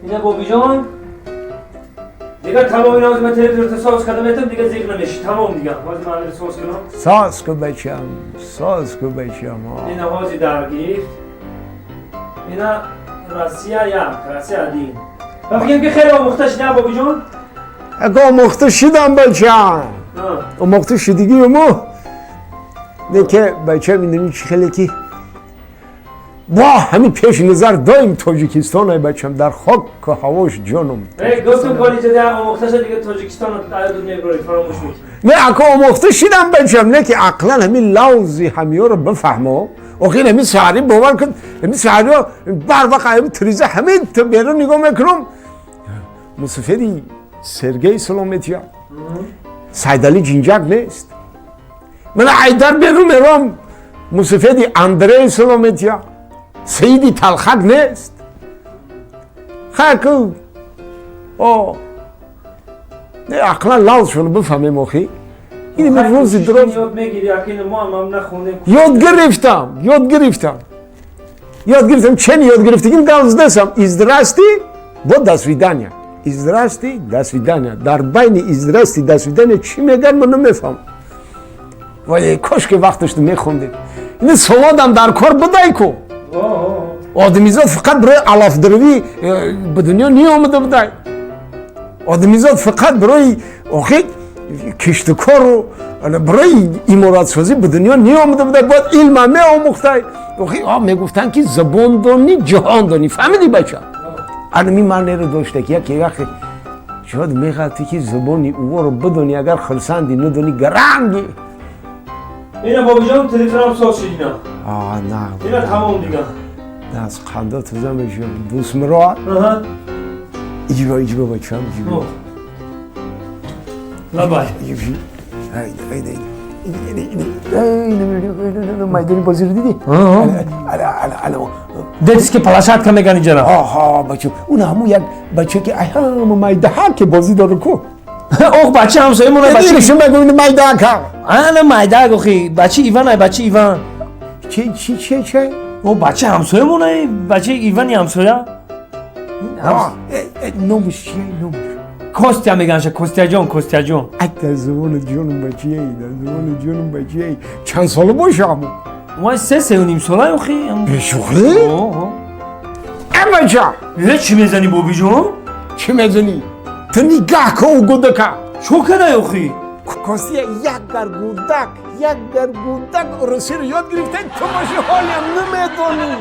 اینه بابی جان دیگه تمام اینا از من تلویزیون رو ساز کردم اتم دیگه زیگ نمیشه تمام دیگه باز من ساز کنم ساز کو بچم ساز کو بچم اینا هازی درگیر اینا راسیا یا راسیا دین بگیم که خیلی مختش نه بابی جان اگه مخته شدم بچم و مخته شدگی مو نه که بچه میدونی چی خیلی که با همین پیش نظر دایم تاجیکستان های بچم در خاک و هواش جانم گفتم کاری جدی آموخته شد دیگه تاجیکستان رو در دنیا برای فراموش میکنی نه اگه آموخته شدم بچم نه که عقلا همین لوزی همیو رو بفهمم اوکی همین سعری باور کن همین سعری رو بر وقت همین تریزه همین بیرون نگاه میکنم مسافری سرگئی سلامتیا سیدالی جینجاک نیست من عیدر بیرون میرم مسافری اندره سلامتیا سیدی تلخک نیست خاکو نه عقلا لوز شونو بفهمیم اوکی این من روزی درست یاد میگیری اگه ما هم نخونیم یاد گرفتم چه یاد گرفتیم گالزدسم ازدراستی با دسویدانیا ازدراستی دسویدانیا در بین ازدراستی دسویدانیا چی میگن من نمیفهم ولی کاش که وقتش تو میخوندیم این سوادم در کار بدای کو آدمیزاد فقط برای علف دروی به دنیا نی آمده بدای آدمیزاد فقط برای آخه کشتکار رو برای امارات سازی به دنیا نی آمده بدای باید علم همه آموخته آخه میگفتن که زبان دانی جهان دانی فهمیدی بچه علمی معنی رو داشته که یکی وقتی شاید میخواستی که زبانی او رو بدونی اگر خلصندی ندونی گرنگی اینا بابی جان تلفنم ساز شد اینا نه اینا تمام دیگه نه از خنده تو زمشم دوست مراد ایجبا بچم ایجبا لبای مایدانی بازی رو دیدی؟ دیدیست که پلاشات که میگن اینجا آها بچه اون همون یک بچه که همون مایده ها که بازی داره کو اوه بچه همسایه مونه بچه نشون بگو این مایده ها که آنه مایده ها گوخی بچه ایوان های بچه ایوان چه؟ اوه بچه همسایه مونه بچه ایوانی همسایه نومش چیه نومش؟ کستیا میگنشه کستیا جون ای در زمان جونم بچه چند ساله باشه همون وای 3 ساله اوخی بشوخی؟ ای بچه یه چی میزنی بابی جون؟ چی میزنی؟ تو نگاه که او گوده که چو کنه اوخی؟ کستیا یک گرگودک رسی رو یاد گرفته تو باشی حالیم نمیدونی